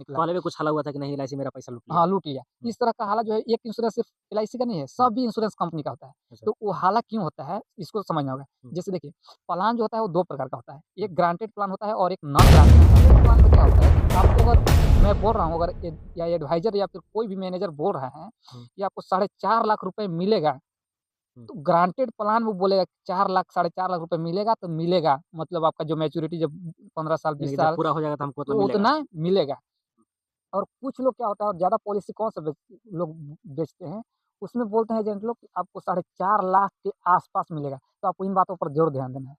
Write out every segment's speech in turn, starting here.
निकला। पहले भी कुछ हला हुआ था कि नहीं एलआईसी मेरा पैसा लूट लिया? हाँ, लूट लिया। हुँ। इस तरह का हाला जो है एक इंश्योरेंस सिर्फ़ एलआईसी का नहीं है, सभी इंश्योरेंस कंपनी का होता है। अच्छा। तो वो हाला क्यों होता है, इसको समझना होगा। हुँ। जैसे देखिए, प्लान जो होता है वो 2 प्रकार का होता है। हुँ। एक ग्रांटेड प्लान होता है और एक नॉन ग्रांटेड प्लान में क्या होता है कि आपको अगर मैं बोल रहा हूँ अगर या एडवाइज़र या फिर कोई भी मैनेजर बोल रहा है हुँ। कि आपको 4.5 लाख रुपए मिलेगा, हुँ। तो ग्रांटेड प्लान वो बोलेगा 4 लाख, 4.5 लाख रुपए मिलेगा तो मिलेगा। मतलब आपका जो मैच्योरिटी जब 15 साल, यानी 20 कि जब साल पूरा हो जाएगा तो हमको उतना तो मिलेगा। उतना मिलेगा। और कुछ लोग क्या होता है और ज़्यादा पॉलिसी कौन सा लोग बेचते हैं, उसमें बोलते हैं एजेंट लोग कि आपको 4.5 लाख के आस-पास मिलेगा। तो आपको इन बातों पर ज़रूर ध्यान देना है।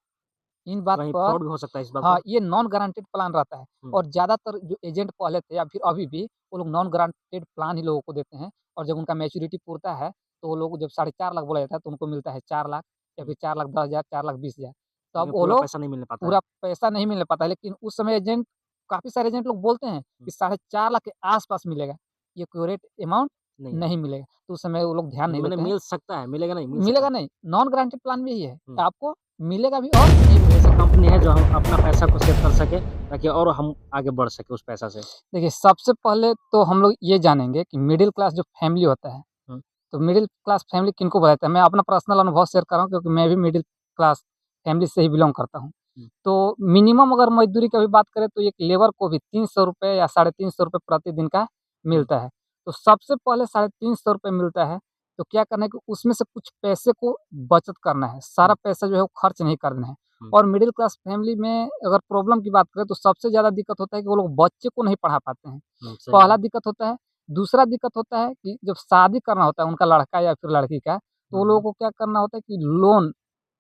इन बात कहीं पर फ्रॉड भी हो सकता है इस बात हाँ, पर? ये नॉन गारंटीड प्लान रहता है हुँ। और ज़्यादातर जो एजेंट पहले थे या फिर अभी भी, वो लोग नॉन गारंटीड प्लान ही लोगों को देते हैं और जब उनका मैच्योरिटी पूरता है, तो वो लोग जब 4.5 लाख बोला जाता है, तो उनको मिलता है 4 लाख या हुँ। फिर 4,10,000, 4,20,000। तो अब लेकिन वो पूरा लोग पैसा नहीं मिलने पाता है। पूरा पैसा नहीं मिलने पाता है, लेकिन उस समय एजेंट काफ़ी सारे एजेंट लोग बोलते हैं हुँ। कि 4.5 लाख के आस-पास मिलेगा, ये एक्यूरेट अमाउंट नहीं है। नहीं मिलेगा। तो उस समय वो लोग ध्यान नहीं मैंने देते हैं। मिल सकता है, मिलेगा नहीं, मिल सकता मिलेगा है। नहीं, नॉन गारंटीड प्लान में यही है, हुँ। आपको मिलेगा भी और नहीं भी मिल ऐसा सकता है। कंपनी है जो हम अपना पैसा को सेव कर सके ताकि और हम आगे बढ़ सकें उस पैसा से। देखिए, सबसे पहले तो हम लोग ये जानेंगे कि मिडिल क्लास जो फैमिली होता है, हुँ। तो मिडिल क्लास फैमिली किनको बोला जाता है? मैं अपना पर्सनल अनुभव शेयर कर रहा हूँ क्योंकि मैं भी मिडिल क्लास फैमिली से ही बिलॉन्ग करता हूँ। हुँ। तो मिनिमम अगर मज़दूरी की भी बात करें तो एक लेबर को भी ₹300 या ₹350 प्रतिदिन का हुँ। मिलता है। तो सबसे पहले ₹350 मिलता है, तो क्या करना है कि उसमें से कुछ पैसे को बचत करना है, सारा हुँ। पैसा जो है वो खर्च नहीं करना है। हुँ। और मिडिल क्लास फैमिली में अगर प्रॉब्लम की बात करें तो सबसे ज़्यादा दिक्कत होता है कि वो लोग बच्चे को नहीं पढ़ा पाते हैं। हुँ, सही पहला है। दिक्कत होता है, दूसरा दिक्कत होता है कि जब शादी करना होता है उनका लड़का या फिर लड़की का, तो हुँ, वो लोगों हुँ। को क्या करना होता है कि लोन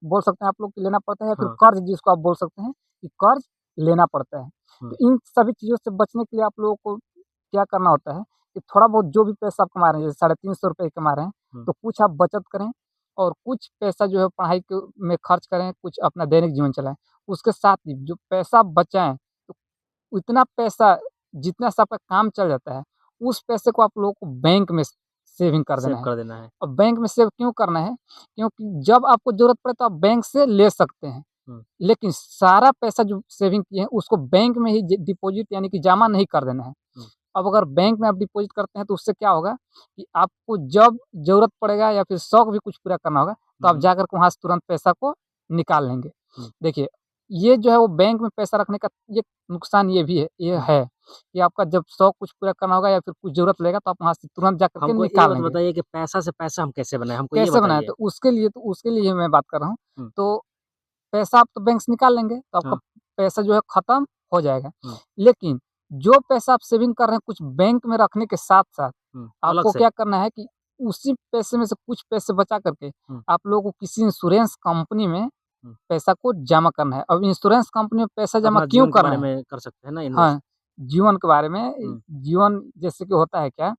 बोल सकते हैं आप लोग कि लेना पड़ता है या फिर हाँ। कर्ज़ जिसको आप बोल सकते हैं कि कर्ज़ लेना पड़ता है। हुँ। तो इन सभी चीज़ों से बचने के लिए आप लोगों को क्या करना होता है कि थोड़ा बहुत जो भी पैसा आप कमा रहे हैं, जैसे ₹350 कमा रहे हैं, हुँ। तो कुछ आप बचत करें और कुछ पैसा जो है पढ़ाई के में खर्च करें, कुछ अपना दैनिक जीवन चलाएँ। उसके साथ ही जो पैसा आप बचाएँ, तो उतना पैसा जितना से आपका काम चल जाता है, उस पैसे को आप लोगों को बैंक में सेविंग कर सेव देना है। कर देना है। और बैंक में सेव क्यों करना है? क्योंकि जब आपको ज़रूरत पड़े तो आप बैंक से ले सकते हैं। हुँ। लेकिन सारा पैसा जो सेविंग किए हैं उसको बैंक में ही डिपॉज़िट यानी कि जमा नहीं कर देना है। हुँ। अब अगर बैंक में आप डिपॉज़िट करते हैं तो उससे क्या होगा कि आपको जब ज़रूरत पड़ेगा या फिर शौक भी कुछ पूरा करना होगा, तो हुँ, आप हुँ। जाकर के वहाँ से तुरंत पैसा को निकाल लेंगे। हुँ। देखिए, ये जो है वो बैंक में पैसा रखने का ये नुकसान ये हुँ। है कि आपका जब शौक कुछ पूरा करना होगा या फिर कुछ ज़रूरत लगेगा तो आप वहाँ से तुरंत जाकर के हमको ये निकाल बात लेंगे। बताइए कि पैसा से पैसा हम कैसे बनाएँ? हमको ये कैसे बनाएँ? बताइए? तो उसके लिए मैं बात कर रहा हूँ। हुँ। तो पैसा आप तो बैंक से निकाल लेंगे, तो आपका हाँ। पैसा जो है खत्म हो जाएगा। हुँ। लेकिन जो पैसा आप सेविंग कर रहे हैं कुछ बैंक में रखने के साथ-साथ, हुँ। अलग आपको से? क्या करना है कि उसी पैसे में से कुछ पैसे बचा कर के हुँ। आप लोगों को किसी इंश्योरेंस कंपनी में हुँ। पैसा को जमा करना है। अब इंश्योरेंस कंपनी में पैसा जमा अपना क्यों जीवन के करना बारे है? में कर सकते हैं ना इन्वेस्ट? हाँ, जीवन के बारे में हुँ। जीवन जैसे कि होता है क्या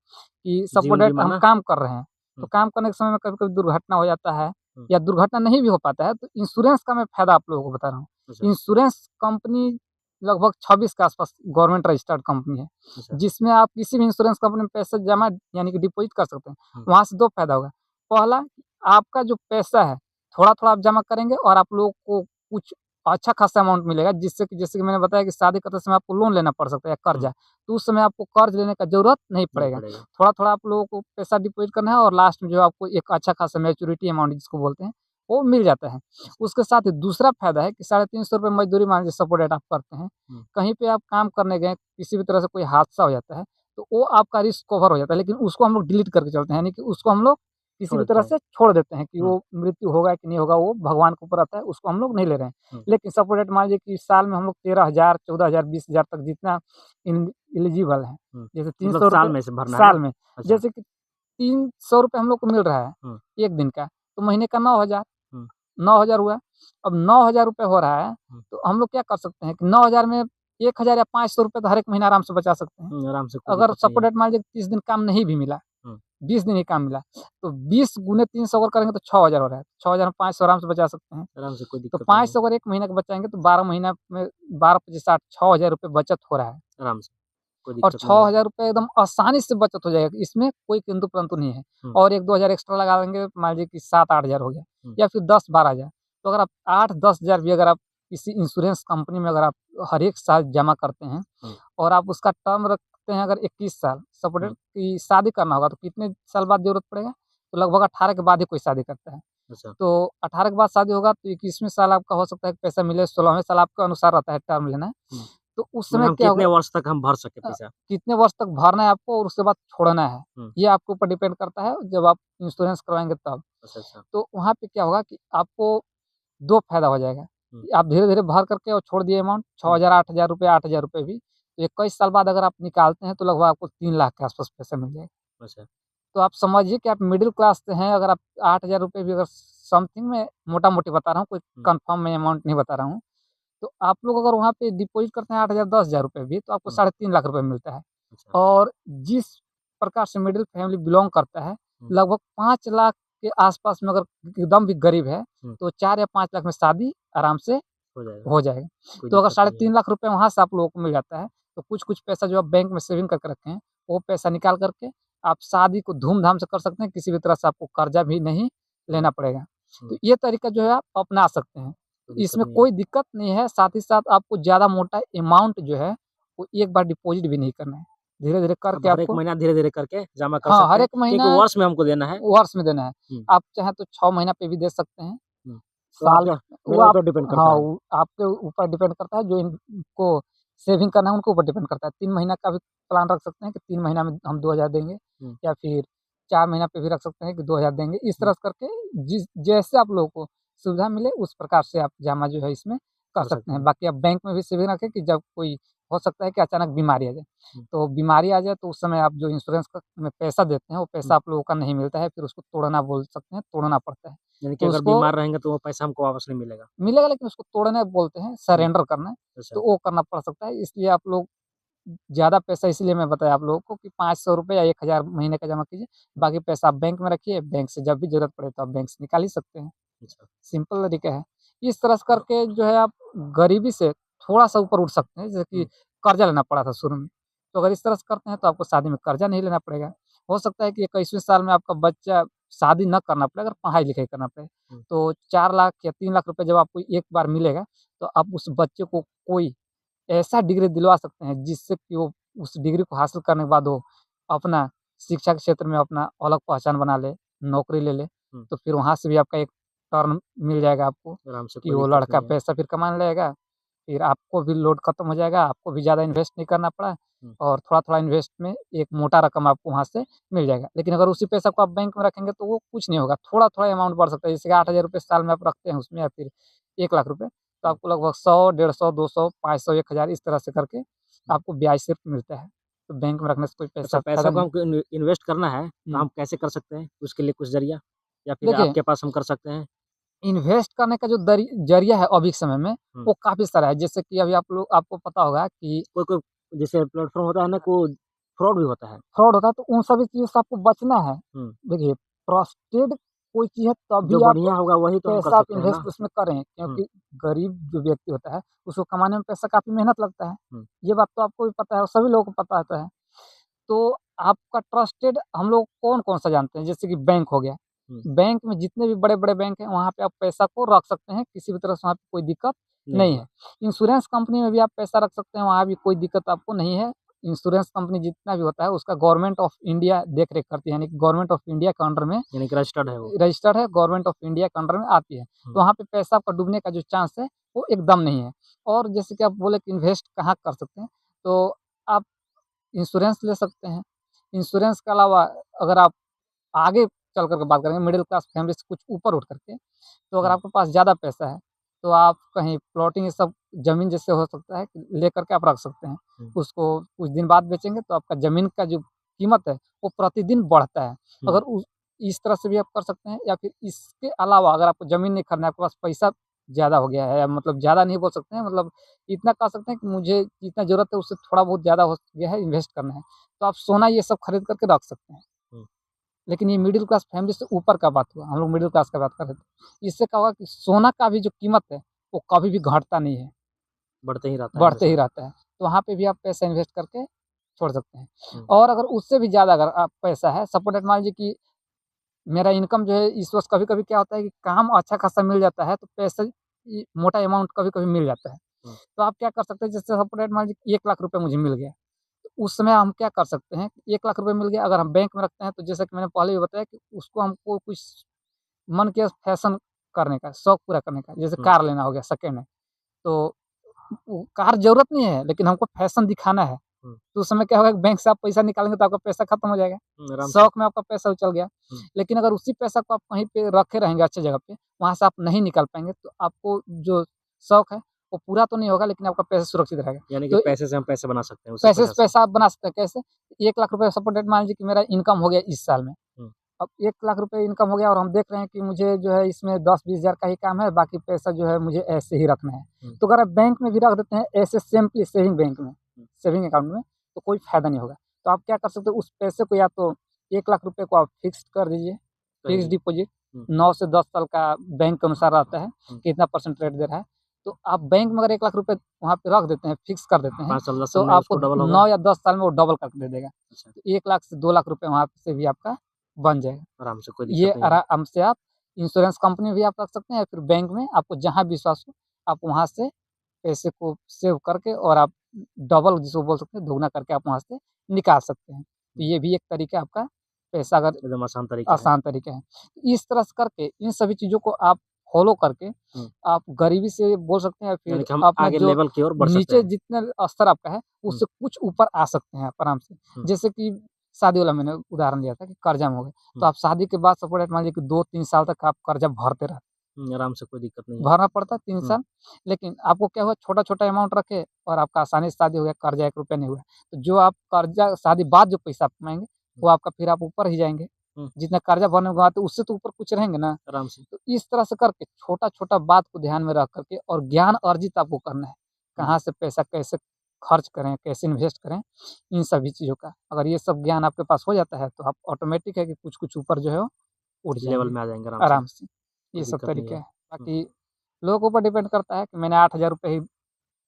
कि सपोज़ जीवन दैट बीमा हम ना? काम कर रहे हैं, तो हुँ। काम करने के समय में कभी-कभी दुर्घटना हो जाता है हुँ। या दुर्घटना नहीं भी हो पाता है, तो इंश्योरेंस का मैं फ़ायदा आप लोगों को बता रहा हूँ। अच्छा। इंश्योरेंस कंपनी लगभग 26 के आस-पास गवर्नमेंट रजिस्टर्ड कंपनी है, अच्छा। जिसमें आप किसी भी इंश्योरेंस कंपनी में पैसा जमा यानी कि डिपॉज़िट कर सकते हैं। हुँ। वहाँ से 2 फ़ायदा होगा। पहला, आपका जो पैसा है, थोड़ा-थोड़ा आप जमा करेंगे और आप लोगों को कुछ अच्छा खासा अमाउंट मिलेगा, जिससे कि जैसे कि मैंने बताया कि शादी करते समय आपको लोन लेना पड़ सकता है या कर्ज़ा, हुँ। तो उस समय आपको कर्ज़ लेने का ज़रूरत नहीं नहीं पड़ेगा। पड़ेगा। थोड़ा-थोड़ा आप लोगों को पैसा डिपॉज़िट करना है और लास्ट में जो आपको एक अच्छा खासा मैच्योरिटी अमाउंट जिसको बोलते हैं, वो मिल जाता है। अच्छा। उसके साथ ही दूसरा फ़ायदा है कि ₹350 मज़दूरी मान लीजिए सपोज़ दैट आप करते हैं, हुँ। कहीं पे आप काम करने गए, किसी भी तरह से कोई हादसा हो जाता है, तो वो आपका रिस्क कवर हो जाता है, लेकिन उसको हम लोग डिलीट करके चलते हैं, यानी कि उसको हम लोग किसी छोड़ भी देते तरह हैं। से छोड़ देते हैं कि हुँ। वो मृत्यु होगा कि नहीं होगा, वो भगवान के ऊपर रहता है, उसको हम लोग नहीं ले रहे हैं। हुँ। लेकिन सपोज़ दैट मान लीजिए कि साल में हम लोग 13,000, 14,000, 20,000 तक जितना एलिजिबल है, हुँ। जैसे मतलब ₹300 साल में से भरना है साल ना? में, अच्छा। जैसे कि ₹300 हम लोग को मिल रहा है, हुँ। 1 दिन का, तो महीने का 9,000, हुँ। 9,000 हुआ। अब ₹9,000 हो रहा है, हुँ। तो हम लोग क्या कर सकते हैं कि 9,000 में 1,000 या ₹500 तो हर एक महीना आराम से बचा सकते हैं। हुँ, आराम से कोई अगर दिक्कत नहीं सपोज़ है। दैट मान लीजिए 30 दिन काम नहीं भी मिला, हुँ। 20 दिन ही काम मिला, तो 20 गुने 300 अगर करेंगे तो 6,000 हो रहा है। 6,000 में 500 आराम से बचा सकते हैं। आराम से कोई तो दिक्कत नहीं है। 500 अगर 1 महीने का बचाएँगे तो 12 महीना में 12 पच्चीस 60 ₹6,000 बचत हो रहा है। आराम से, कोई और दिक्कत नहीं है। ₹6,000 एकदम आसानी से बचत हो जाएगा, इसमें कोई किंतु-परंतु नहीं है। हुँ। और 1-2 हज़ार एक्स्ट्रा लगा लेंगे, मान लीजिए कि 7-8 हज़ार हो गया हुँ। या फिर 10-12 हज़ार। तो अगर आप 8-10 हज़ार भी अगर आप किसी इंश्योरेंस कंपनी में अगर आप हर एक साल जमा करते हैं हुँ। और आप उसका टर्म रखते हैं अगर 21 साल, सपोज़ कि शादी करना होगा तो कितने साल बाद ज़रूरत पड़ेगा? तो लगभग 18 के बाद ही कोई शादी करता है। अच्छा। तो 18 के बाद शादी होगा तो 21वें साल आपका हो सकता है कि पैसा मिले, 16वें साल आपके अनुसार रहता है टर्म लेना है। हुँ। तो उस मतलब समय हम क्या होगा कितने वर्ष तक हम भर सकें पैसा? कितने वर्ष तक भरना है आपको और उसके बाद छोड़ना है। हुँ। ये आपके ऊपर डिपेंड करता है जब आप इंश्योरेंस करवाएँगे तब। अच्छा, अच्छा। तो वहाँ पे क्या होगा कि आपको 2 फ़ायदा हो जाएगा। हुँ, कि आप धीरे-धीरे भर करके और छोड़ दिए अमाउंट हुँ। 6,000 8,000 रुपए, 8,000 रुपए भी। तो 21 साल बाद अगर आप निकालते हैं तो लगभग आपको 3 लाख के आस-पास पैसा मिल जाएगा। अच्छा। तो आप समझिए कि आप मिडल क्लास से हैं, अगर आप 8,000 रुपए भी अगर समथिंग मैं मोटा-मोटी बता रहा हूँ, कोई हुँ, कन्फर्म मैं अमाउंट नहीं बता रहा हूँ। तो आप लोग अगर वहाँ पे डिपॉज़िट करते हैं 8,000 10,000 रुपए भी तो आपको हुँ। साढ़े 3 लाख रुपए मिलता है। अच्छा। और जिस प्रकार से मिडिल फैमिली बिलॉन्ग करता है, हुँ, लगभग 5 लाख के आस-पास में अगर एकदम भी गरीब है, हुँ। तो 4 या 5 लाख में शादी आराम से हो जाएगा, हो जाएगा। कोई तो अगर दिक्कत साढ़े नहीं है। 3 लाख रुपए वहाँ से आप लोगों को मिल जाता है, तो कुछ-कुछ पैसा जो आप बैंक में सेविंग करके रखे हैं, वो पैसा निकाल कर के आप शादी को धूम-धाम से कर सकते हैं, किसी भी तरह से आपको कर्जा भी नहीं हुँ, लेना पड़ेगा। तो हुँ। ये तरीका जो है आप अपना सकते हैं। तो कोई दिक्कत इसमें नहीं है। कोई दिक्कत नहीं है, साथ ही साथ आपको ज़्यादा मोटा अमाउंट जो है, वो एक बार डिपॉज़िट भी नहीं करना है। धीरे-धीरे अब करके हर एक आपको महीना धीरे-धीरे करके जमा कर हाँ, सकते हर हैं एक कि एक महीना वर्ष में हमको देना है। वर्ष में देना है। हुँ, आप चाहें तो 6 महीना पे भी दे सकते हैं। हुँ। तो साल आपका वो मेरे आप ऊपर डिपेंड हाँ, करता है। वो आपके ऊपर डिपेंड करता है जो इनको सेविंग करना है उनके ऊपर डिपेंड करता है। 3 महीना का भी प्लान रख सकते हैं कि 3 महीना में हम 2,000 देंगे हुँ, या फिर 4 महीना पे भी रख सकते हैं कि 2,000 देंगे। इस हुँ। तरह से करके जिस जैसे आप लोगों को सुविधा मिले उस प्रकार से आप जमा जो है इसमें कर कर सकते सकते हैं। हैं। बाकी आप बैंक में भी सेविंग रखें कि जब कोई हो सकता है कि अचानक बीमारी आ जाए। हुँ, तो बीमारी आ जाए तो उस समय आप जो इंश्योरेंस का में पैसा देते हैं वो हुँ। पैसा आप लोगों का नहीं मिलता है, फिर उसको तोड़ना बोल सकते हैं, तोड़ना पड़ता है। यानी कि तो अगर उसको बीमार रहेंगे तो वो पैसा हमको वापस नहीं मिलेगा। मिलेगा लेकिन उसको तोड़ना बोलते हैं, हुँ, सरेंडर करना, अच्छा। तो वो करना पड़ सकता है। इसलिए आप लोग ज़्यादा पैसा इसलिए मैं बताया आप लोगों को कि 500 रुपए या 1,000 महीने का जमा कीजिए, हुँ, बाकी पैसा आप बैंक में रखिए, बैंक से जब भी ज़रूरत पड़े तो आप बैंक से निकाल ही सकते हैं। अच्छा। सिंपल तरीका है। इस तरह से करके जो है आप गरीबी से थोड़ा-सा ऊपर उठ सकते हैं, जैसे कि हुँ, कर्ज़ा लेना पड़ा था शुरू में। तो अगर इस तरह से करते हैं तो आपको शादी में कर्ज़ा नहीं लेना पड़ेगा। हो सकता है कि 21वें साल में आपका बच्चा शादी ना करना पड़े, अगर पढ़ाई-लिखाई करना पड़े। हुँ, तो 4 लाख या 3 लाख रुपए जब आपको एक बार मिलेगा, तो आप उस बच्चे को कोई ऐसा डिग्री दिलवा सकते हैं जिससे कि वो उस डिग्री को हासिल करने के बाद वो अपना शिक्षा के क्षेत्र में अपना अलग पहचान बना ले, नौकरी ले ले, हुँ। तो फिर वहाँ से भी आपका एक टर्न मिल जाएगा आपको आराम से कि कोई वो दिक्कत लड़का नहीं है। पैसा फिर कमाने लगेगा, फिर आपको भी लोड खत्म हो जाएगा, आपको भी ज़्यादा इन्वेस्ट नहीं करना पड़ा हुँ, और थोड़ा-थोड़ा इन्वेस्ट में एक मोटा रकम आपको वहाँ से मिल जाएगा। लेकिन अगर उसी पैसा को आप बैंक में रखेंगे तो वो कुछ नहीं होगा, थोड़ा-थोड़ा अमाउंट बढ़ सकता है, जैसे कि 8,000 रुपए साल में आप रखते हैं उसमें या फिर 1 लाख रुपए, तो हुँ, आपको लगभग 100, 150, 200, 500, 1,000 इस तरह से करके हुँ। आपको ब्याज सिर्फ़ मिलता है। तो बैंक में रखने से कोई अच्छा पैसा पैसा फ़ायदा को नहीं है। हमको इन्वेस्ट करना है, तो हुँ, हम कैसे कर सकते हैं? उसके लिए कुछ ज़रिया या फिर देखिए आपके पास हम कर सकते हैं? इन्वेस्ट करने का जो ज़रिया है अभी के समय में, हुँ। वो काफ़ी सारा है। जैसे कि अभी आप लोग आपको पता होगा कि कोई जैसे प्लेटफ़ॉर्म होता है ना, को फ्रॉड भी होता है। फ्रॉड होता है, तो उन सभी चीज़ों से आपको बचना है। हुँ, देखिए, ट्रस्टेड कोई चीज़ है जो तभी आप बढ़िया होगा वही तो हम कर पैसा आप सकते हैं ना? इन्वेस्ट उसमें करें, हुँ, क्योंकि गरीब जो व्यक्ति होता है, उसको कमाने में पैसा काफ़ी मेहनत लगता है। हुँ, ये बात तो आपको भी पता है और सभी लोगों को पता होता है। तो आपका ट्रस्टेड हम लोग कौन-कौन सा जानते हैं, जैसे कि बैंक हो गया। हुँ। बैंक में जितने भी बड़े-बड़े बैंक हैं, वहाँ पे आप पैसा को रख सकते हैं, किसी भी तरह से वहाँ पे कोई दिक्कत नहीं नहीं है। होगा। इंश्योरेंस कंपनी में भी आप पैसा रख सकते हैं, वहाँ भी कोई दिक्कत आपको नहीं है। इंश्योरेंस कंपनी जितना भी होता है, उसका गवर्नमेंट ऑफ इंडिया देख-रेख करती है, यानी कि गवर्नमेंट ऑफ इंडिया के अंडर में यानी कि रजिस्टर्ड है वो। रजिस्टर्ड है, गवर्नमेंट ऑफ इंडिया के अंडर में आती है। हुँ, तो वहाँ पे पैसा आपका डूबने का जो चांस है, वो एकदम नहीं है। और जैसे कि आप बोले कि इन्वेस्ट कहाँ कर सकते हैं, तो आप इंश्योरेंस ले सकते हैं। इंश्योरेंस के अलावा अगर आप आगे चल कर के बात करेंगे मिडिल क्लास फैमिली से कुछ ऊपर उठ करके, तो अगर हुँ, आपके पास ज़्यादा पैसा है, तो आप कहीं प्लॉटिंग ये सब ज़मीन जैसे हो सकता है कि लेकर के आप रख सकते हैं। हुँ, उसको कुछ दिन बाद बेचेंगे तो आपका ज़मीन का जो कीमत है, वो प्रतिदिन बढ़ता है। हुँ, अगर उस इस तरह से भी आप कर सकते हैं या फिर इसके अलावा अगर आपको ज़मीन नहीं खरीदना है, आपके पास पैसा ज़्यादा हो गया है या मतलब ज़्यादा नहीं बोल सकते हैं, मतलब इतना कह सकते हैं कि मुझे जितना ज़रूरत है उससे थोड़ा बहुत ज़्यादा हो गया है, इन्वेस्ट करना है। तो आप सोना ये सब खरीद करके रख सकते हैं। हुँ। लेकिन ये मिडिल क्लास फैमिली से ऊपर का बात हुआ, हम लोग मिडिल क्लास का बात कर रहे थे। इससे क्या होगा कि सोना का भी जो कीमत है, वो कभी भी घटता नहीं है, बढ़ते ही रहता है बढ़ते ही हमेशा। रहता है। तो वहाँ पे भी आप पैसा इन्वेस्ट करके छोड़ सकते हैं। हुँ, और अगर उससे भी ज़्यादा अगर आप पैसा है, सपोज़ दैट मान लीजिए कि मेरा इनकम जो है इस वर्ष कभी-कभी क्या होता है कि काम अच्छा खासा मिल जाता है, तो पैसा मोटा अमाउंट कभी-कभी मिल जाता है। हुँ। तो आप क्या कर सकते हैं, जैसे सपोज़ मान लीजिए 1 लाख रुपए मुझे मिल गया, तो उस समय हम क्या कर सकते हैं, 1 लाख रुपए मिल गया, अगर हम बैंक में रखते हैं तो जैसा कि मैंने पहले भी बताया कि उसको हमको कुछ मन किया फैशन करने का, शौक पूरा करने का, जैसे हुँ। कार लेना हो गया सेकंड हैंड, तो वो कार ज़रूरत नहीं है, लेकिन हमको फैशन दिखाना है, हुँ। तो उस समय क्या होगा कि बैंक से आप पैसा निकालेंगे तो आपका पैसा खत्म हो जाएगा। आराम से। शौक में आपका पैसा उछल गया। हुँ। लेकिन अगर उसी पैसा को आप कहीं पे रखे रहेंगे अच्छी जगह पे, वहाँ से आप नहीं निकाल पाएँगे, तो आपको जो शौक है, वो पूरा तो नहीं होगा, लेकिन आपका पैसा सुरक्षित रहेगा। यानी कि तो पैसे से हम पैसे बना सकते हैं, उसी पैसे पैसा से से। पैसा आप बना सकते हैं, कैसे? 1 लाख रुपए सपोज़ दैट मान लीजिए कि मेरा इनकम हो गया इस साल में। हुँ। अब 1 लाख रुपए इनकम हो गया और हम देख रहे हैं कि मुझे जो है इसमें 10-20 हज़ार का ही काम है, बाकी पैसा जो है मुझे ऐसे ही रखना है। हुँ। तो अगर आप बैंक में भी रख देते हैं ऐसे सिंपली सेविंग बैंक में, हुँ। सेविंग अकाउंट में, तो कोई फ़ायदा नहीं होगा। तो आप क्या कर सकते हो, उस पैसे को या तो 1 लाख रुपए को आप फ़िक्स्ड कर दीजिए, सही फ़िक्स्ड है। डिपॉज़िट हुँ। 9 से 10 साल का बैंक के अनुसार रहता है, हुँ। कितना परसेंट रेट दे रहा है। तो आप बैंक में अगर 1 लाख रुपए वहाँ पे रख देते हैं, फ़िक्स कर देते हैं, 5 साल 10 तो साल में आपको उसको डबल होगा? 9 या 10 साल में वो डबल करके दे देगा। अच्छा, तो 1 लाख से 2 लाख रुपए वहाँ से भी आपका बन जाएगा। आराम से कोई ये दिक्कत नहीं है। आराम से आप इंश्योरेंस कंपनी में भी आप रख सकते हैं या फिर बैंक में, आपको जहाँ विश्वास हो, आप वहाँ से पैसे को सेव करके और आप डबल जिसको बोल सकते हैं, दोगुना करके आप वहाँ से निकाल सकते हैं। तो हुँ। ये भी एक तरीका है आपका पैसा अगर एकदम आसान तरीका है। आसान तरीका है। तो इस तरह से करके इन सभी चीज़ों को आप फ़ॉलो करके हुँ। आप गरीबी से बोल सकते हैं या यानी फिर कि हम अपना आगे जो लेवल की ओर बढ़ सकते नीचे हैं। जितना स्तर आपका है, हुँ। उससे कुछ ऊपर आ सकते हैं आप आराम से। हुँ। जैसे कि शादी वाला मैंने उदाहरण दिया था कि कर्जा में हो गए, हुँ। तो आप शादी के बाद सपोज़ मान लीजिए कि 2-3 साल तक आप कर्जा भरते रहे, हुँ, आराम से कोई दिक्कत नहीं है। भरना पड़ता है 3 हुँ। साल, लेकिन आपको क्या हुआ छोटा-छोटा अमाउंट रखे और आपका आसानी से शादी हो गया, कर्जा ₹1 नहीं हुआ। तो जो आप कर्जा शादी बाद जो पैसा आप कमाएँगे, वो आपका फिर आप ऊपर ही जाएँगे। हुँ। जितना कर्जा भरने के बाद तो उससे तो ऊपर कुछ रहेंगे ना। आराम से। तो इस तरह से करके छोटा-छोटा बात को ध्यान में रख कर के और ज्ञान अर्जित आपको करना है। हुँ। कहाँ से पैसा कैसे खर्च करें, कैसे इन्वेस्ट करें, इन सभी चीज़ों का। अगर ये सब ज्ञान आपके पास हो जाता है, तो आप ऑटोमेटिक है कि कुछ-कुछ ऊपर जो है वो उठ लेवल जाएँगे में आ जाएँगे आराम से, आराम से। कोई ये सब दिक्कत नहीं तरीके है। हैं। हुँ। बाकी लोगों के ऊपर डिपेंड करता है कि मैंने ₹8000 ही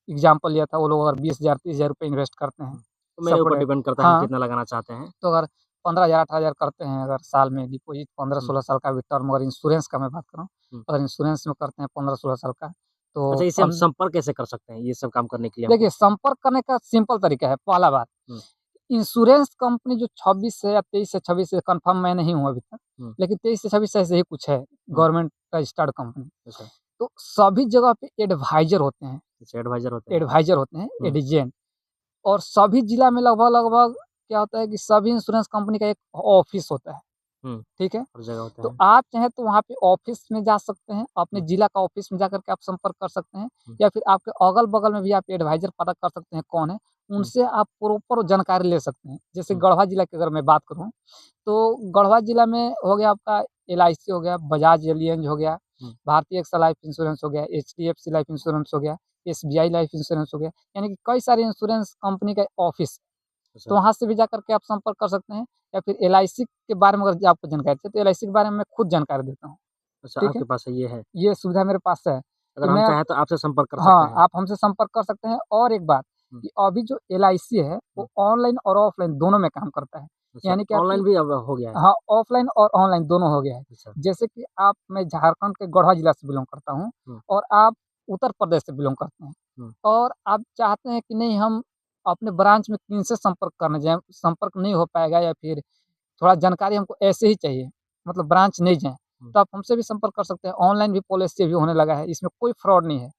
एग्ज़ाम्पल लिया था, वो लोग अगर 20,000 30,000 रुपए इन्वेस्ट करते हैं, हुँ। तो मेरे ऊपर सपोर्टेड डिपेंड करता है हम हाँ, कितना लगाना चाहते हैं। तो अगर 15,000 18,000 करते हैं अगर साल में डिपॉज़िट हुँ। 15-16 साल का भी टर्म अगर इंश्योरेंस का मैं बात कर रहा हूँ, हुँ। अगर इंश्योरेंस में करते हैं 15-16 साल का, तो अच्छा, इसे हम पन संपर्क कैसे कर सकते हैं, ये सब काम करने के लिए देखिए हमको? संपर्क करने का सिंपल तरीका है, पहला बात, हुँ। इंश्योरेंस कंपनी जो 26 से या 23 से 26 से कन्फर्म मैं नहीं हूँ अभी तक, हुँ। लेकिन 23 से 26 ऐसे ही कुछ है, हुँ। Government registered company. अच्छा, तो सभी जगह पे एडवाइज़र होते हैं, अच्छा एडवाइज़र होते हैं। एडवाइज़र होते हैं, हुँ। एजेंट। और सभी जिला में लगभग-लगभग क्या होता है कि सभी इंश्योरेंस कंपनी का एक ऑफ़िस होता है, हुँ। ठीक है? हर जगह होता तो है। आप चाहें तो वहाँ पे ऑफ़िस में जा सकते हैं, अपने हुँ। जिला का ऑफ़िस में जाकर के आप संपर्क कर सकते हैं हुँ। या फिर आपके अगल-बगल में भी आप एडवाइज़र पता कर सकते हैं कौन है, हुँ। उनसे आप प्रॉपर जानकारी ले सकते हैं। जैसे हुँ। गढ़वा जिला की अगर मैं बात करूँ, तो गढ़वा जिला में हो गया आपका एलआईसी हो गया, बजाज एलियांज हो गया, हुँ। भारतीय एक्सा लाइफ़ इंश्योरेंस हो गया, एचडीएफसी लाइफ़ इंश्योरेंस हो गया, एसबीआई लाइफ़ इंश्योरेंस हो गया, यानी कि कई सारे इंश्योरेंस कंपनी का ऑफ़िस, तो अच्छा, वहाँ से भी जाकर के आप संपर्क कर सकते हैं या फिर एलआईसी के बारे में अगर आपको जानकारी चाहिए, तो एलआईसी के बारे में मैं खुद जानकारी देता हूँ, अच्छा ठीक है? आपके पास ये है। ये सुविधा मेरे पास है कि अगर हम मैं चाहें तो आपसे संपर्क कर सकते हाँ, हैं। आप हमसे संपर्क कर सकते हैं और एक बात हुँ। कि अभी जो एलआईसी है, हुँ। वो ऑनलाइन और ऑफ़लाइन दोनों में काम करता है। अच्छा, यानी कि आपकी ऑनलाइन भी अब हो गया है। हाँ, ऑफ़लाइन और ऑनलाइन दोनों हो गया है। अच्छा। जैसे कि मैं झारखंड के गढ़वा जिला से बिलॉन्ग करता हूँ हुँ। और आप उत्तर प्रदेश से बिलॉन्ग करते हैं हुँ। और आप चाहते हैं कि नहीं हम अपने ब्रांच में किनसे संपर्क करने जाएँ, संपर्क नहीं हो पाएगा या फिर थोड़ा जानकारी हमको ऐसे ही चाहिए, मतलब ब्रांच नहीं जाएँ, हुँ। तो आप हमसे भी संपर्क कर सकते हैं। ऑनलाइन भी पॉलिसी अभी होने लगा है, इसमें कोई फ्रॉड नहीं है।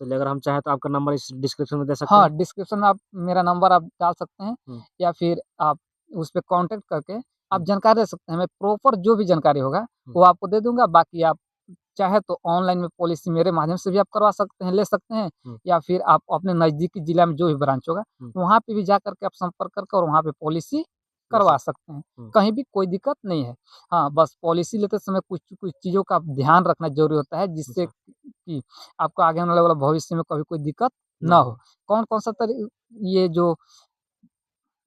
चलिए अगर हम चाहें तो आपका नंबर इस डिस्क्रिप्शन में दे सकते हाँ, हैं? डिस्क्रिप्शन में आप मेरा नंबर आप डाल सकते हैं हुँ। या फिर आप उस पे कॉन्टैक्ट करके आप हुँ। जानकारी ले सकते हैं। मैं प्रॉपर जो भी जानकारी होगा, हुँ। वो आपको दे दूँगा। बाकी आप चाहे तो ऑनलाइन में पॉलिसी मेरे माध्यम से भी आप करवा सकते हैं, ले सकते हैं हुँ। या फिर आप अपने नज़दीकी जिला में जो भी ब्रांच होगा, हुँ। वहाँ पे भी जाकर के आप संपर्क करके और वहाँ पे पॉलिसी ले करवा सक सकते हैं। हुँ। कहीं भी कोई दिक्कत नहीं है। हाँ, बस पॉलिसी लेते समय कुछ-कुछ चीज़ों का ध्यान रखना ज़रूरी होता है, जिससे अच्छा, कि आपको आगे आने वाला भविष्य में कभी कोई दिक्कत ना ना हो। हो। कौन-कौन सा ये जो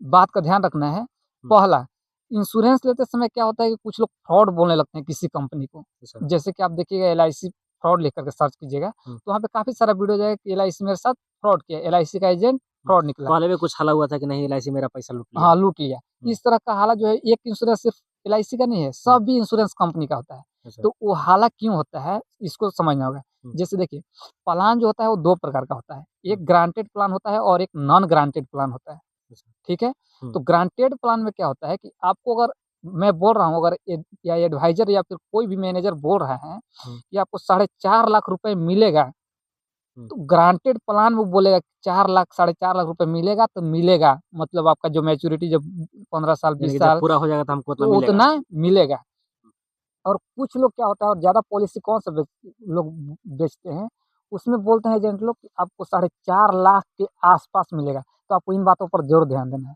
बात का ध्यान रखना है, हुँ। पहला, इंश्योरेंस लेते समय क्या होता है कि कुछ लोग फ्रॉड बोलने लगते हैं किसी कंपनी को। अच्छा। जैसे कि आप देखिएगा एलआईसी फ्रॉड लिख कर के सर्च कीजिएगा, हुँ। तो वहाँ पे काफ़ी सारा वीडियो जाएगा कि एलआईसी मेरे साथ फ्रॉड किया, एलआईसी का एजेंट हुँ। फ्रॉड निकला। पहले भी कुछ हला हुआ था कि नहीं एलआईसी मेरा पैसा लूट लिया। हाँ, लूट लिया। हुँ। इस तरह का हालात जो है एक इंश्योरेंस सिर्फ़ एलआईसी का नहीं है, हुँ। सभी इंश्योरेंस कंपनी का होता है। अच्छा। तो वो हालात क्यों होता है, इसको समझना होगा। जैसे देखिए, प्लान जो होता है वो 2 प्रकार का होता है। एक ग्रांटेड प्लान होता है और एक नॉन ग्रांटेड प्लान होता है, अच्छा। ठीक है? हुँ, तो ग्रांटेड प्लान में क्या होता है कि आपको अगर मैं बोल रहा हूँ अगर या एडवाइज़र या फिर कोई भी मैनेजर बोल रहा है हुँ, कि आपको साढ़े 4 लाख रुपए मिलेगा, हुँ। तो ग्रांटेड प्लान वो बोलेगा 4 लाख साढ़े 4 लाख रुपए मिलेगा तो मिलेगा। मतलब आपका जो मैच्योरिटी जब 15 साल, यानी 20 कि जब साल पूरा हो जाएगा तो हमको उतना तो मिलेगा। उतना मिलेगा। और कुछ लोग क्या होता है और ज़्यादा पॉलिसी कौन सा लोग बेचते हैं, उसमें बोलते हैं एजेंट लोग कि आपको साढ़े 4 लाख के आस-पास मिलेगा। तो आपको इन बातों पर ज़रूर ध्यान देना है।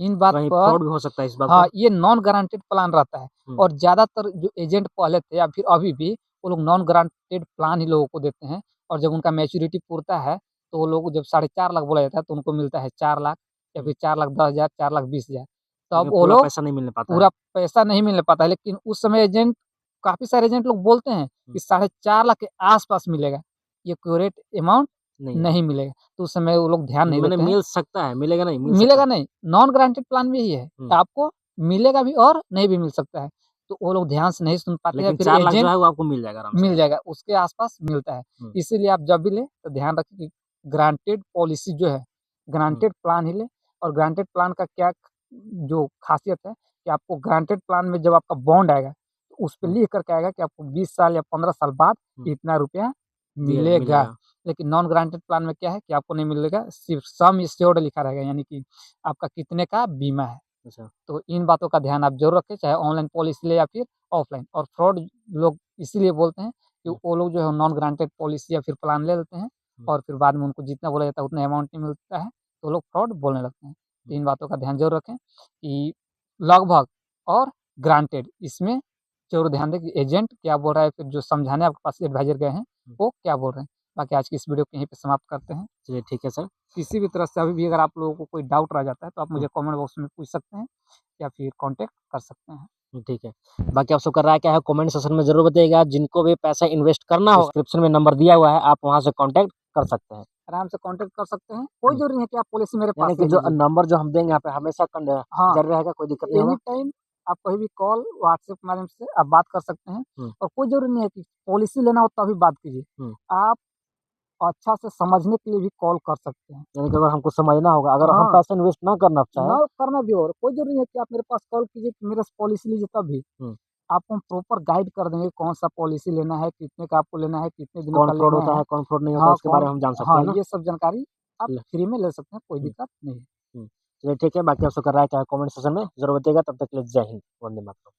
इन बात कहीं पर फ्रॉड भी हो सकता है इस बात हाँ, पर? ये नॉन गारंटीड प्लान रहता है हुँ, और ज़्यादातर जो एजेंट पहले थे या फिर अभी भी वो लोग नॉन गारंटीड प्लान ही लोगों को देते हैं और जब उनका मैच्योरिटी पूरता है, तो वो लोग जब साढ़े 4 लाख बोला जाता है, तो उनको मिलता है 4 लाख या हुँ। फिर 4 लाख 10,000, 4 लाख 20,000। तो अब लेकिन वो पूरा लोग पैसा नहीं मिल पाता पूरा है। पैसा नहीं मिल पाता है, लेकिन उस समय एजेंट काफ़ी सारे एजेंट लोग बोलते हैं हुँ, कि साढ़े 4 लाख के आस-पास मिलेगा, ये एक्यूरेट अमाउंट नहीं है। नहीं मिलेगा। तो उस समय वो लोग ध्यान नहीं मैंने देते हैं। मिल सकता है, मिलेगा नहीं, मिल सकता मिलेगा है। नहीं, नॉन गारंटीड प्लान में यही है, हुँ, आपको मिलेगा भी और नहीं भी मिल सकता है। तो वो लोग ध्यान से नहीं सुन पाते हैं, लेकिन फिर 4 लाख जो एजेंट है वो आपको मिल जाएगा आराम से। मिल जाएगा, उसके आस-पास मिलता है। हुँ, इसीलिए आप जब भी लें तो ध्यान रखें कि ग्रांटेड पॉलिसी जो है, हुँ, ग्रांटेड प्लान ही लें और ग्रांटेड प्लान का क्या जो ख़ासियत है कि आपको ग्रांटेड प्लान में जब आपका बॉन्ड आएगा, तो उस पे हुँ, लिख कर के आएगा कि आपको 20 साल या 15 साल बाद हुँ, इतना रुपया दिया मिलेगा। मिलेगा। लेकिन नॉन ग्रांटेड प्लान में क्या है कि आपको नहीं मिलेगा, सिर्फ़ सम एश्योर्ड लिखा रहेगा यानी कि आपका कितने का बीमा है। अच्छा, तो इन बातों का ध्यान आप ज़रूर रखें, चाहे ऑनलाइन पॉलिसी लें या फिर ऑफ़लाइन। और फ्रॉड लोग इसीलिए बोलते हैं कि हुँ, वो लोग जो है नॉन ग्रांटेड पॉलिसी या फिर प्लान ले लेते हैं हुँ, और फिर बाद में उनको जितना बोला जाता है उतना अमाउंट नहीं मिलता है, तो वो लोग फ्रॉड बोलने लगते हैं। तो हुँ, इन बातों का ध्यान ज़रूर रखें कि लगभग और ग्रांटेड इसमें ज़रूर ध्यान दें कि एजेंट क्या बोल रहा है, फिर जो समझाने आपके पास एडवाइज़र गए हैं, हुँ। वो क्या बोल रहे हैं। बाकी आज की इस वीडियो को यहीं पे समाप्त करते हैं। चलिए ठीक है सर। किसी भी तरह से अभी भी अगर आप लोगों को कोई डाउट रह जाता है, तो आप हुँ, मुझे कमेंट बॉक्स में पूछ सकते हैं या फिर कॉन्टैक्ट कर सकते हैं। ठीक है। बाकी आप सबका राय क्या है कमेंट सेक्शन में ज़रूर बताइएगा। जिनको भी पैसा इन्वेस्ट करना होगा डिस्क्रिप्शन में नंबर दिया हुआ है, आप वहाँ से कॉन्टैक्ट कर सकते हैं। आराम से कॉन्टैक्ट कर सकते हैं, कोई हुँ, ज़रूरी नहीं है कि आप पॉलिसी मेरे यानी पास कि ले जो लीजिए। नंबर जो हम देंगे यहाँ पे हमेशा हाँ, जारी रहेगा, कोई दिक्कत नहीं एनी होगा? टाइम आप कहीं भी कॉल, व्हाट्सएप के माध्यम से आप बात कर सकते हैं हुँ, और कोई ज़रूरी नहीं है कि पॉलिसी लेना हो तभी बात कीजिए। हुँ। आप अच्छा से समझने के लिए भी कॉल कर सकते हैं। यानी कि अगर हमको समझना होगा, अगर हम हाँ, पैसा इन्वेस्ट ना करना चाहें ना करना भी और कोई ज़रूरी नहीं है कि आप मेरे पास कॉल कीजिए कि मेरे से पॉलिसी लीजिए तभी। हुँ, आपको हम प्रॉपर गाइड कर देंगे कौन-सा पॉलिसी लेना है, कितने का आपको लेना है, कितने दिनों कौन का फ्रॉड लेना होता है। है, कौन फ्रॉड नहीं होता है, हाँ, उसके बारे कौन में हम जान सकते हाँ, हैं ना? ये सब जानकारी आप ल फ्री में ले सकते हैं, कोई हुँ, दिक्कत नहीं है। हुँ। चलिए ठीक है, बाकी आप सबका राय क्या है कमेंट सेक्शन में ज़रूर बताइएगा। तब तक के लिए जय हिंद, वंदे मातरम।